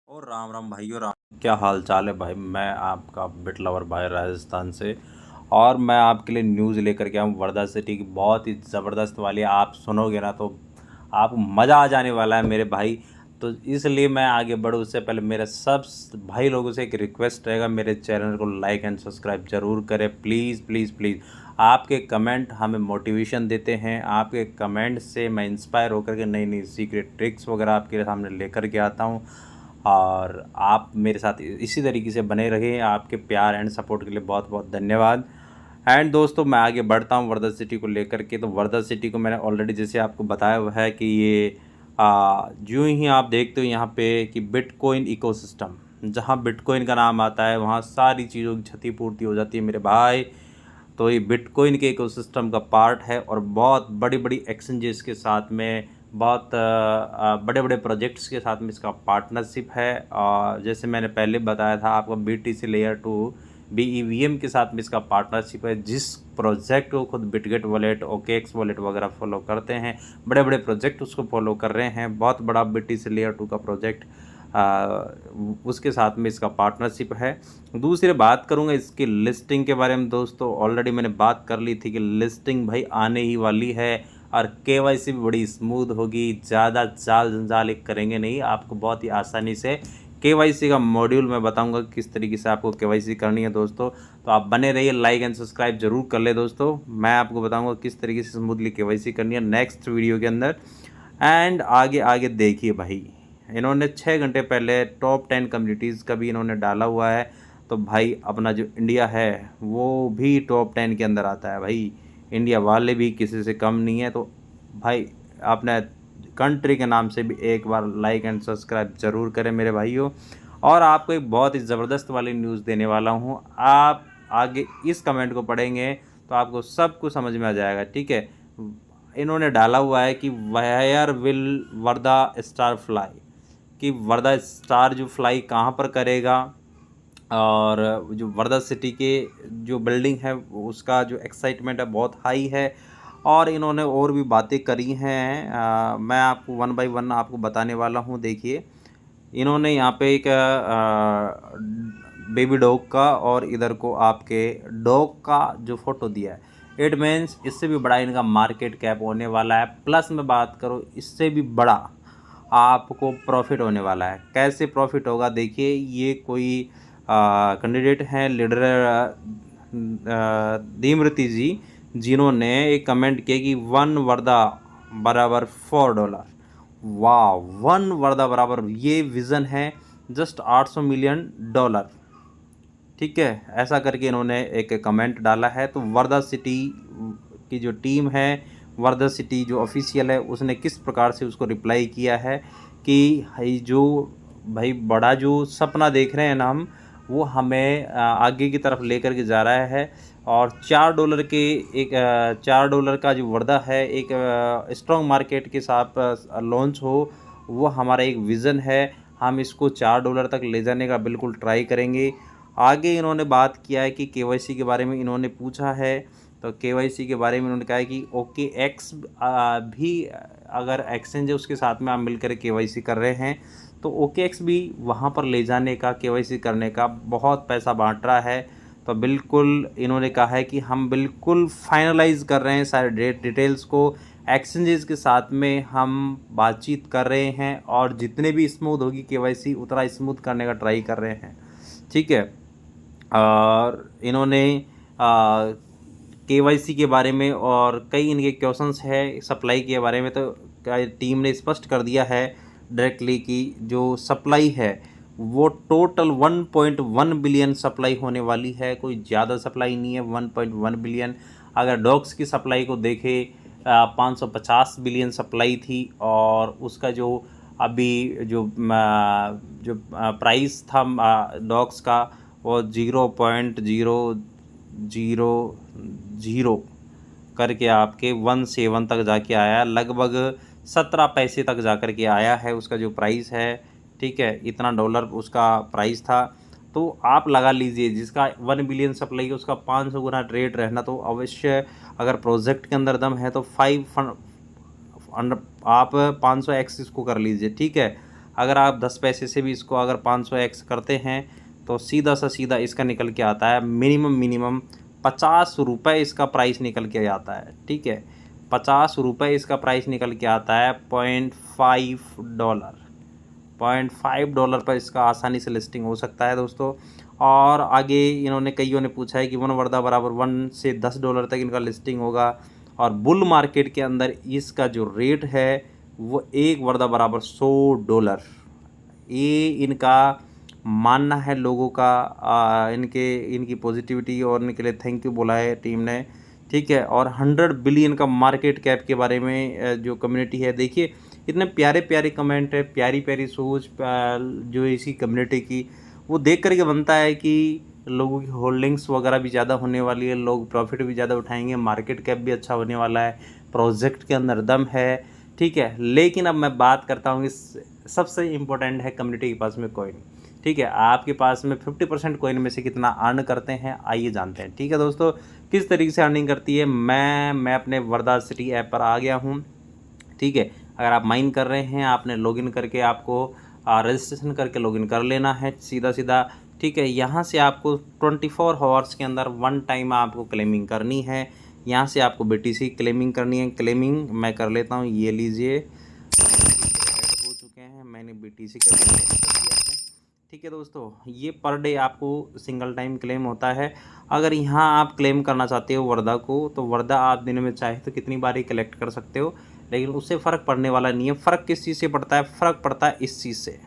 और राम राम भाइयों राम। क्या हाल चाल है भाई। मैं आपका बिट लवर भाई राजस्थान से। और मैं आपके लिए न्यूज़ लेकर के आऊँ वर्धा सिटी की, बहुत ही ज़बरदस्त वाली। आप सुनोगे ना तो आपको मज़ा आ जाने वाला है मेरे भाई। तो इसलिए मैं आगे बढ़ूँ उससे पहले मेरे सब भाई लोगों से एक रिक्वेस्ट रहेगा, मेरे चैनल को लाइक एंड सब्सक्राइब ज़रूर करें प्लीज़ प्लीज़ प्लीज़। आपके कमेंट हमें मोटिवेशन देते हैं। आपके कमेंट से मैं इंस्पायर होकर के नई नई सीक्रेट ट्रिक्स वगैरह आपके सामने लेकर के आता हूँ। और आप मेरे साथ इसी तरीके से बने रहें। आपके प्यार एंड सपोर्ट के लिए बहुत बहुत धन्यवाद। एंड दोस्तों मैं आगे बढ़ता हूँ वर्धा सिटी को लेकर के। तो वर्धा सिटी को मैंने ऑलरेडी जैसे आपको बताया हुआ है कि ये जो ही आप देखते हो यहाँ पे कि बिटकॉइन इकोसिस्टम, जहाँ बिटकॉइन का नाम आता है वहाँ सारी चीज़ों की क्षतिपूर्ति हो जाती है मेरे भाई। तो ये बिटकॉइन के इकोसिस्टम का पार्ट है और बहुत बड़ी बड़ी एक्सचेंजेस के साथ में, बहुत बड़े बड़े प्रोजेक्ट्स के साथ में इसका पार्टनरशिप है। और जैसे मैंने पहले बताया था आपको BTC लेयर 2 BEVM के साथ में इसका पार्टनरशिप है। जिस प्रोजेक्ट को खुद बिटगेट वॉलेट, OKX वॉलेट वगैरह फॉलो करते हैं, बड़े बड़े प्रोजेक्ट उसको फॉलो कर रहे हैं। बहुत बड़ा BTC लेयर 2 का प्रोजेक्ट उसके साथ में इसका पार्टनरशिप है। दूसरी बात करूंगा इसकी लिस्टिंग के बारे में। दोस्तों ऑलरेडी मैंने बात कर ली थी कि लिस्टिंग भाई आने ही वाली है और KYC भी बड़ी स्मूथ होगी। ज़्यादा जाल जंजाल एक करेंगे नहीं, आपको बहुत ही आसानी से KYC का मॉड्यूल मैं बताऊंगा किस तरीके से आपको KYC करनी है दोस्तों। तो आप बने रहिए, लाइक एंड सब्सक्राइब जरूर कर ले दोस्तों। मैं आपको बताऊंगा किस तरीके से स्मूथली KYC करनी है नेक्स्ट वीडियो के अंदर। एंड आगे आगे देखिए भाई, इन्होंने 6 घंटे पहले टॉप 10 कम्युनिटीज़ का भी इन्होंने डाला हुआ है। तो भाई अपना जो इंडिया है वो भी टॉप 10 के अंदर आता है भाई। इंडिया वाले भी किसी से कम नहीं है। तो भाई अपने कंट्री के नाम से भी एक बार लाइक एंड सब्सक्राइब ज़रूर करें मेरे भाइयों। और आपको एक बहुत ही ज़बरदस्त वाली न्यूज़ देने वाला हूँ। आप आगे इस कमेंट को पढ़ेंगे तो आपको सब कुछ समझ में आ जाएगा, ठीक है। इन्होंने डाला हुआ है कि वेयर विल वर्धा स्टार फ्लाई, कि वर्धा स्टार जो फ्लाई कहाँ पर करेगा। और जो वर्धा सिटी के जो बिल्डिंग है उसका जो एक्साइटमेंट है बहुत हाई है। और इन्होंने और भी बातें करी हैं, मैं आपको वन बाय वन आपको बताने वाला हूँ। देखिए इन्होंने यहाँ पे एक बेबी डॉग का और इधर को आपके डॉग का जो फ़ोटो दिया है। इट मीन्स इससे भी बड़ा इनका मार्केट कैप होने वाला है। प्लस में बात करूँ इससे भी बड़ा आपको प्रॉफिट होने वाला है। कैसे प्रॉफिट होगा देखिए, ये कोई कैंडिडेट हैं लीडर धीमृति जी, जिन्होंने एक कमेंट किया कि 1 वर्धा बराबर $4। वाह, 1 वर्धा बराबर, ये विज़न है जस्ट $800 मिलियन, ठीक है। ऐसा करके इन्होंने एक कमेंट डाला है। तो वर्धा सिटी की जो टीम है, वर्धा सिटी जो ऑफिशियल है, उसने किस प्रकार से उसको रिप्लाई किया है कि भाई जो भाई बड़ा जो सपना देख रहे हैं ना हम, वो हमें आगे की तरफ लेकर के जा रहा है। और $4 के एक $4 का जो वर्धा है एक स्ट्रॉन्ग मार्केट के साथ लॉन्च हो, वो हमारा एक विज़न है। हम इसको $4 तक ले जाने का बिल्कुल ट्राई करेंगे। आगे इन्होंने बात किया है कि KYC के बारे में इन्होंने पूछा है। तो KYC के बारे में उन्होंने कहा है कि OKX भी अगर एक्सचेंज है उसके साथ में आप मिलकर KYC कर रहे हैं तो OKX भी वहाँ पर ले जाने का, KYC करने का बहुत पैसा बांट रहा है। तो बिल्कुल इन्होंने कहा है कि हम बिल्कुल फाइनलाइज कर रहे हैं सारे डिटेल्स को। एक्सचेंजेस के साथ में हम बातचीत कर रहे हैं और जितने भी स्मूथ होगी KYC उतना स्मूथ करने का ट्राई कर रहे हैं, ठीक है। और इन्होंने KYC के बारे में और कई इनके क्वेश्चंस है सप्लाई के बारे में। तो टीम ने स्पष्ट कर दिया है डायरेक्टली कि जो सप्लाई है वो टोटल 1.1 बिलियन सप्लाई होने वाली है। कोई ज़्यादा सप्लाई नहीं है, 1.1 बिलियन। अगर डॉग्स की सप्लाई को देखें 550 बिलियन सप्लाई थी। और उसका जो अभी जो प्राइस था डॉग्स का वो 0.000 करके आपके 17 तक जाके आया, लगभग 17 पैसे तक जा कर के आया है उसका जो प्राइस है, ठीक है। इतना $, उसका प्राइस था। तो आप लगा लीजिए जिसका 1 बिलियन सप्लाई है उसका 500 गुना रेट रहना। तो अवश्य अगर प्रोजेक्ट के अंदर दम है तो आप 500x इसको कर लीजिए, ठीक है। अगर आप 10 पैसे से भी इसको अगर 500x करते हैं तो सीधा सा सीधा इसका निकल के आता है मिनिमम 50 रुपये इसका प्राइस निकल के आता है। ठीक है, 50 रुपये इसका प्राइस निकल के आता है। $0.5 पर इसका आसानी से लिस्टिंग हो सकता है दोस्तों। और आगे इन्होंने कईयों ने पूछा है कि वन वर्दा बराबर $1 से $10 तक इनका लिस्टिंग होगा। और बुल मार्केट के अंदर इसका जो रेट है वो एक वर्दा बराबर $100। ये इनका मानना है लोगों का। इनकी पॉजिटिविटी और इनके लिए थैंक यू बोला है टीम ने। ठीक है, और 100 बिलियन का मार्केट कैप के बारे में जो कम्युनिटी है, देखिए इतने प्यारे प्यारे कमेंट है, प्यारी प्यारी सोच जो इसी कम्युनिटी की, वो देख करके बनता है कि लोगों की होल्डिंग्स वगैरह भी ज़्यादा होने वाली है, लोग प्रॉफिट भी ज़्यादा उठाएंगे, मार्केट कैप भी अच्छा होने वाला है, प्रोजेक्ट के अंदर दम है। ठीक है, लेकिन अब मैं बात करता हूँ कि सबसे इम्पोर्टेंट है कम्युनिटी के पास में कॉइन। ठीक है, आपके पास में 50% कॉइन में से कितना अर्न करते हैं, आइए जानते हैं। ठीक है दोस्तों, किस तरीके से अर्निंग करती है। मैं अपने वर्दा सिटी ऐप पर आ गया हूँ। ठीक है, अगर आप माइन कर रहे हैं, आपने लॉगिन करके आपको रजिस्ट्रेशन करके लॉगिन कर लेना है सीधा। ठीक है, यहाँ से आपको 24 आवर्स के अंदर 1 टाइम आपको क्लेमिंग करनी है। यहाँ से आपको BTC क्लेमिंग करनी है। क्लेमिंग मैं कर लेता हूँ, ये लीजिए ऐड हो चुके हैं, मैंने BTC का क्लेम कर दिया है। ठीक है दोस्तों, ये पर डे आपको सिंगल टाइम क्लेम होता है। अगर यहाँ आप क्लेम करना चाहते हो वर्दा को, तो वर्दा आप दिन में चाहे तो कितनी बार ही कलेक्ट कर सकते हो, लेकिन उससे फ़र्क पड़ने वाला नहीं है। फ़र्क किस चीज़ से पड़ता है? फ़र्क पड़ता है इस चीज़ से,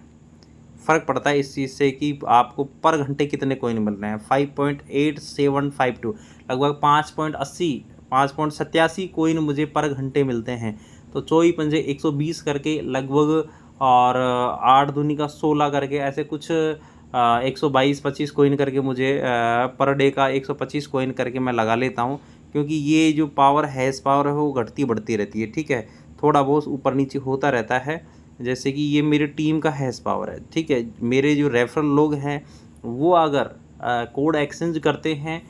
फ़र्क पड़ता है इस चीज़ से कि आपको पर घंटे कितने कॉइन मिल रहे हैं। 5.8752 लगभग 5.87 कॉइन मुझे पर घंटे मिलते हैं। तो 24 पंजे 120 करके लगभग, और 8 दूनी का 16 करके, ऐसे कुछ 122-25 कॉइन करके मुझे पर डे का 125 कॉइन करके मैं लगा लेता हूँ। क्योंकि ये जो पावर हैश पावर है वो घटती बढ़ती रहती है। ठीक है, थोड़ा बहुत ऊपर नीचे होता रहता है। जैसे कि ये मेरी टीम का हैश पावर है। ठीक है, मेरे जो रेफरल लोग हैं वो अगर कोड एक्सचेंज करते हैं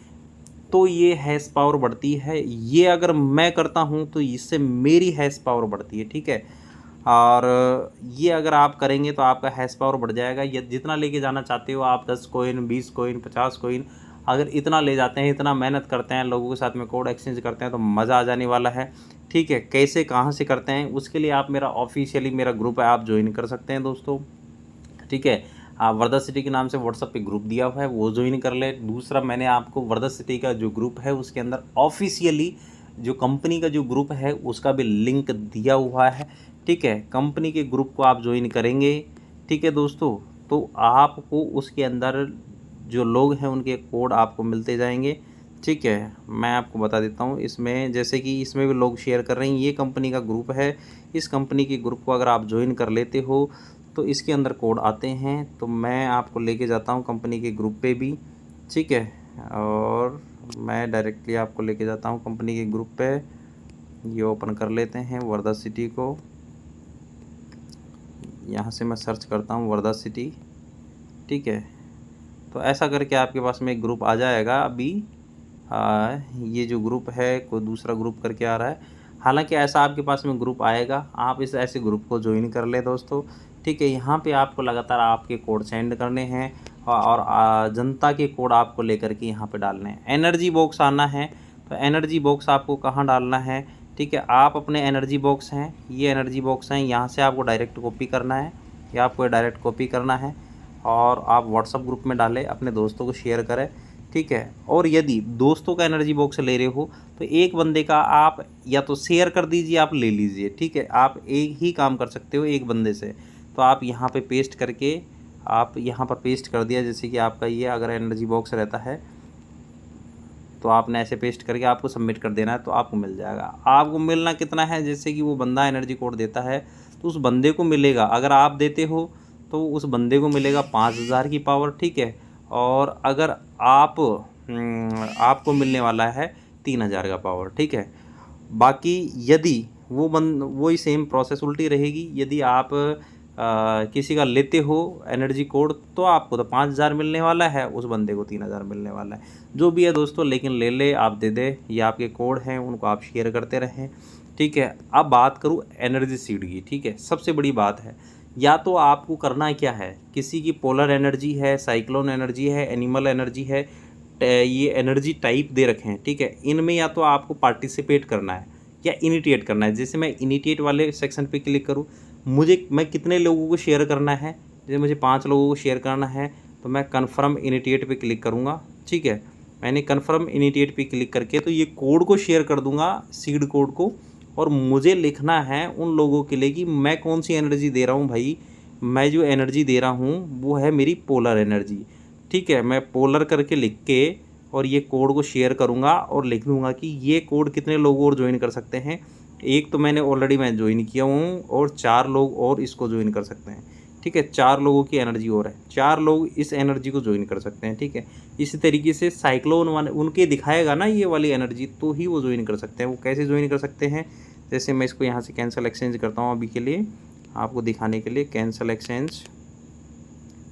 तो ये हैश पावर बढ़ती है। ये अगर मैं करता हूँ तो इससे मेरी हैश पावर बढ़ती है। ठीक है, और ये अगर आप करेंगे तो आपका हैश पावर बढ़ जाएगा। ये जितना लेके जाना चाहते हो आप, 10 कॉइन, 20 कॉइन, 50 कॉइन, अगर इतना ले जाते हैं, इतना मेहनत करते हैं, लोगों के साथ में कोड एक्सचेंज करते हैं, तो मज़ा आ जाने वाला है। ठीक है, कैसे कहाँ से करते हैं उसके लिए आप मेरा ऑफिशियली मेरा ग्रुप है, आप ज्वाइन कर सकते हैं दोस्तों। ठीक है, आप वर्दा सिटी के नाम से व्हाट्सएप पे ग्रुप दिया हुआ है, वो ज्वाइन कर ले। दूसरा, मैंने आपको वर्दा सिटी का जो ग्रुप है उसके अंदर ऑफिशियली जो कंपनी का जो ग्रुप है उसका भी लिंक दिया हुआ है। ठीक है, कंपनी के ग्रुप को आप ज्वाइन करेंगे, ठीक है दोस्तों, तो आपको उसके अंदर जो लोग हैं उनके कोड आपको मिलते जाएंगे। ठीक है, मैं आपको बता देता हूँ इसमें, जैसे कि इसमें भी लोग शेयर कर रहे हैं, ये कंपनी का ग्रुप है। इस कंपनी के ग्रुप को अगर आप ज्वाइन कर लेते हो तो इसके अंदर कोड आते हैं, तो मैं आपको लेके जाता हूँ कंपनी के ग्रुप पे भी। ठीक है, और मैं डायरेक्टली आपको लेके जाता हूँ कंपनी के ग्रुप पे। ये ओपन कर लेते हैं वर्दा सिटी को। यहाँ से मैं सर्च करता हूँ वर्दा सिटी। ठीक है, तो ऐसा करके आपके पास में एक ग्रुप आ जाएगा। अभी ये जो ग्रुप है कोई दूसरा ग्रुप करके आ रहा है, हालांकि ऐसा आपके पास में ग्रुप आएगा, आप इस ऐसे ग्रुप को ज्वाइन कर ले दोस्तों। ठीक है, यहाँ पे आपको लगातार आपके कोड सेंड करने हैं और जनता के कोड आपको लेकर के यहाँ पे डालने हैं। एनर्जी बॉक्स आना है, तो एनर्जी बॉक्स आपको कहाँ डालना है? ठीक है, आप अपने एनर्जी बॉक्स हैं, ये एनर्जी बॉक्स हैं, यहाँ से आपको डायरेक्ट कॉपी करना है, या आपको डायरेक्ट कॉपी करना है और आप व्हाट्सअप ग्रुप में डालें, अपने दोस्तों को शेयर करें। ठीक है, और यदि दोस्तों का एनर्जी बॉक्स ले रहे हो तो एक बंदे का आप या तो शेयर कर दीजिए, आप ले लीजिए। ठीक है, आप एक ही काम कर सकते हो एक बंदे से, तो आप यहाँ पे पेस्ट करके, आप यहाँ पर पेस्ट कर दिया, जैसे कि आपका ये अगर एनर्जी बॉक्स रहता है तो आपने ऐसे पेस्ट करके आपको सबमिट कर देना है, तो आपको मिल जाएगा। आपको मिलना कितना है, जैसे कि वो बंदा एनर्जी कोड देता है तो उस बंदे को मिलेगा, अगर आप देते हो तो उस बंदे को मिलेगा 5000 की पावर। ठीक है, और अगर आपको मिलने वाला है 3000 का पावर। ठीक है, बाकी यदि वही सेम प्रोसेस उल्टी रहेगी, यदि आप किसी का लेते हो एनर्जी कोड तो आपको तो 5000 मिलने वाला है, उस बंदे को 3000 मिलने वाला है। जो भी है दोस्तों, लेकिन ले ले आप दे दे, ये आपके कोड हैं, उनको आप शेयर करते रहें। ठीक है, अब बात करूँ एनर्जी सीड की। ठीक है, सबसे बड़ी बात है या तो आपको करना क्या है, किसी की पोलर एनर्जी है, साइक्लोन एनर्जी है, एनिमल एनर्जी है, ये एनर्जी टाइप दे रखे हैं, ठीक है। इनमें या तो आपको पार्टिसिपेट करना है या इनिटिएट करना है। जैसे मैं इनिटिएट वाले सेक्शन पे क्लिक करूँ, मैं कितने लोगों को शेयर करना है, जैसे मुझे 5 लोगों को शेयर करना है तो मैं कन्फर्म इनिटिएट पे क्लिक करूँगा, ठीक है। मैंने कन्फर्म इनिटिएट पे क्लिक करके तो ये कोड को शेयर कर दूंगा, सीड कोड को, और मुझे लिखना है उन लोगों के लिए कि मैं कौन सी एनर्जी दे रहा हूँ भाई। मैं जो एनर्जी दे रहा हूँ वो है मेरी पोलर एनर्जी, ठीक है। मैं पोलर करके लिख के और ये कोड को शेयर करूँगा और लिख दूँगा कि ये कोड कितने लोग और ज्वाइन कर सकते हैं। एक तो मैं ज्वाइन किया हूँ और 4 लोग और इसको ज्वाइन कर सकते हैं, ठीक है। 4 लोगों की एनर्जी और है, 4 लोग इस एनर्जी को ज्वाइन कर सकते हैं, ठीक है। इसी तरीके से साइक्लोन वन उनके दिखाएगा ना ये वाली एनर्जी, तो ही वो ज्वाइन कर सकते हैं। वो कैसे ज्वाइन कर सकते हैं, जैसे मैं इसको यहाँ से कैंसिल एक्सचेंज करता हूँ अभी के लिए आपको दिखाने के लिए, कैंसिल एक्सचेंज,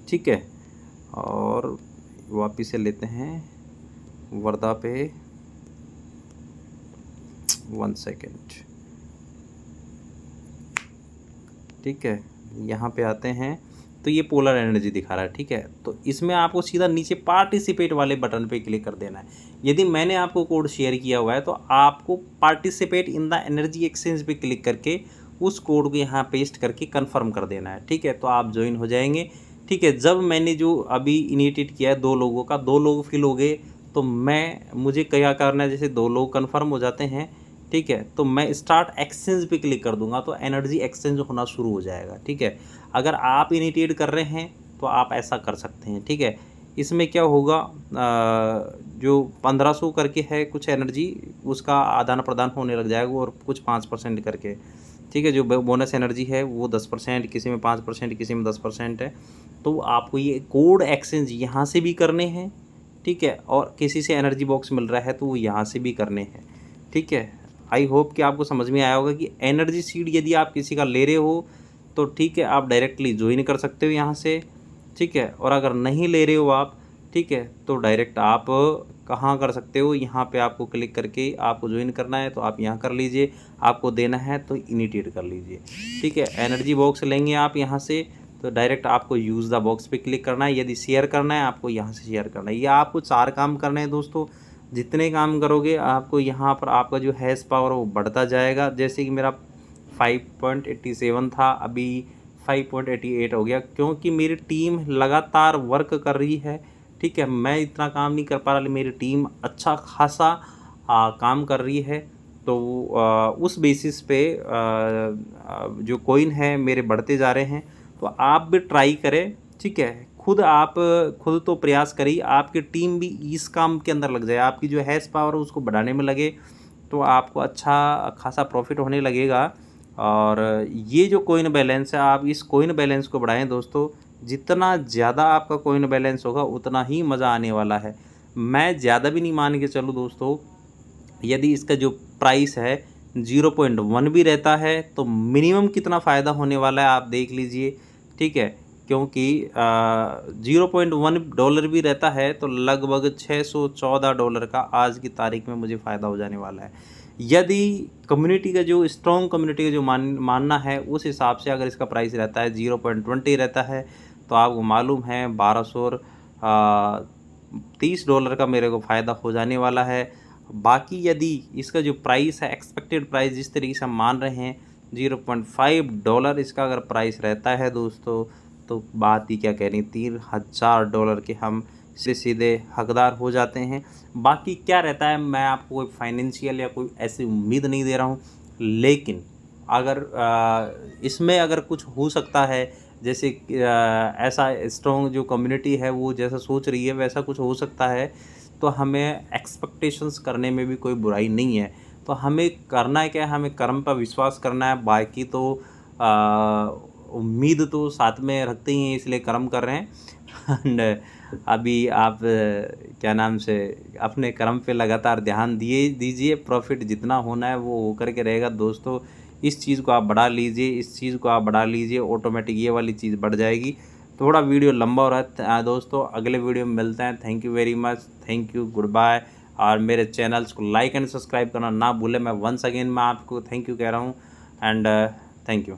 ठीक है। और वापिस से लेते हैं वर्दा पे, 1 सेकेंड, ठीक है। यहाँ पे आते हैं तो ये पोलर एनर्जी दिखा रहा है, ठीक है। तो इसमें आपको सीधा नीचे पार्टिसिपेट वाले बटन पे क्लिक कर देना है। यदि मैंने आपको कोड शेयर किया हुआ है तो आपको participate in the energy exchange पे क्लिक करके उस कोड को यहाँ पेस्ट करके कंफर्म कर देना है, ठीक है। तो आप ज्वाइन हो जाएंगे, ठीक है। जब मैंने जो अभी इनिशिएट किया है 2 लोगों का, 2 लोग फिल हो गए तो मुझे क्या करना है, जैसे 2 लोग कन्फर्म हो जाते हैं, ठीक है, तो मैं स्टार्ट एक्सचेंज पे क्लिक कर दूंगा तो एनर्जी एक्सचेंज होना शुरू हो जाएगा, ठीक है। अगर आप इनिशिएट कर रहे हैं तो आप ऐसा कर सकते हैं, ठीक है। इसमें क्या होगा, जो 1500 करके है कुछ एनर्जी, उसका आदान प्रदान होने लग जाएगा, और कुछ 5% करके, ठीक है। जो बोनस एनर्जी है वो 10%, किसी में 5%, किसी में 10% है। तो आपको ये कोड एक्सचेंज यहाँ से भी करने हैं, ठीक है, और किसी से एनर्जी बॉक्स मिल रहा है तो वो यहाँ से भी करने हैं, ठीक है। आई होप कि आपको समझ में आया होगा कि एनर्जी सीड यदि आप किसी का ले रहे हो तो ठीक है, आप डायरेक्टली ज्वाइन कर सकते हो यहाँ से, ठीक है। और अगर नहीं ले रहे हो आप, ठीक है, तो डायरेक्ट आप कहाँ कर सकते हो, यहाँ पे आपको क्लिक करके आपको ज्वाइन करना है तो आप यहाँ कर लीजिए, आपको देना है तो इनिशिएट कर लीजिए, ठीक है। एनर्जी बॉक्स लेंगे आप यहाँ से तो डायरेक्ट आपको यूज़ द बॉक्स पे क्लिक करना है। यदि शेयर करना है आपको यहाँ से शेयर करना है। ये आपको 4 काम करने हैं दोस्तों। जितने काम करोगे आपको यहाँ पर आपका जो हैश पावर वो बढ़ता जाएगा। जैसे कि मेरा 5.87 था, अभी 5.88 हो गया, क्योंकि मेरी टीम लगातार वर्क कर रही है, ठीक है। मैं इतना काम नहीं कर पा रहा, मेरी टीम अच्छा खासा काम कर रही है। तो उस बेसिस पे जो कॉइन है मेरे बढ़ते जा रहे हैं। तो आप भी ट्राई करें, ठीक है। खुद तो प्रयास करिए, आपकी टीम भी इस काम के अंदर लग जाए, आपकी जो हैश पावर है उसको बढ़ाने में लगे, तो आपको अच्छा खासा प्रॉफिट होने लगेगा। और ये जो कॉइन बैलेंस है, आप इस कॉइन बैलेंस को बढ़ाएं दोस्तों। जितना ज़्यादा आपका कॉइन बैलेंस होगा उतना ही मज़ा आने वाला है। मैं ज़्यादा भी नहीं मान के चलूँ दोस्तों, यदि इसका जो प्राइस है 0.1 भी रहता है तो मिनिमम कितना फ़ायदा होने वाला है आप देख लीजिए, ठीक है। क्योंकि $0.1 भी रहता है तो लगभग $614 का आज की तारीख में मुझे फ़ायदा हो जाने वाला है। यदि कम्युनिटी का जो स्ट्रॉन्ग कम्युनिटी का जो मानना है उस हिसाब से अगर इसका प्राइस रहता है 0.20 रहता है तो आपको मालूम है $1230 का मेरे को फ़ायदा हो जाने वाला है। बाकी यदि इसका जो प्राइस है, एक्सपेक्टेड प्राइस जिस तरीके से हम मान रहे हैं $0.5 इसका अगर प्राइस रहता है दोस्तों, तो बात ही क्या कहनी, $3000 के हम सीधे हकदार हो जाते हैं। बाकी क्या रहता है, मैं आपको कोई फाइनेंशियल या कोई ऐसी उम्मीद नहीं दे रहा हूँ, लेकिन अगर इसमें अगर कुछ हो सकता है, जैसे ऐसा स्ट्रॉन्ग जो कम्युनिटी है वो जैसा सोच रही है वैसा कुछ हो सकता है, तो हमें एक्सपेक्टेशंस करने में भी कोई बुराई नहीं है। तो हमें करना है क्या है, हमें कर्म पर विश्वास करना है। बाकी तो उम्मीद तो साथ में रखते ही हैं, इसलिए कर्म कर रहे हैं। एंड अभी आप क्या नाम से अपने कर्म पे लगातार ध्यान दीजिए। प्रॉफिट जितना होना है वो होकर के रहेगा दोस्तों। इस चीज़ को आप बढ़ा लीजिए, ऑटोमेटिक ये वाली चीज़ बढ़ जाएगी। थोड़ा वीडियो लंबा हो रहा है दोस्तों, अगले वीडियो में मिलते हैं। Thank you very much, thank you, goodbye. और मेरे चैनल्स को लाइक एंड सब्सक्राइब करना ना भूलें। मैं वंस अगेन मैं आपको थैंक यू कह रहा हूँ एंड थैंक यू।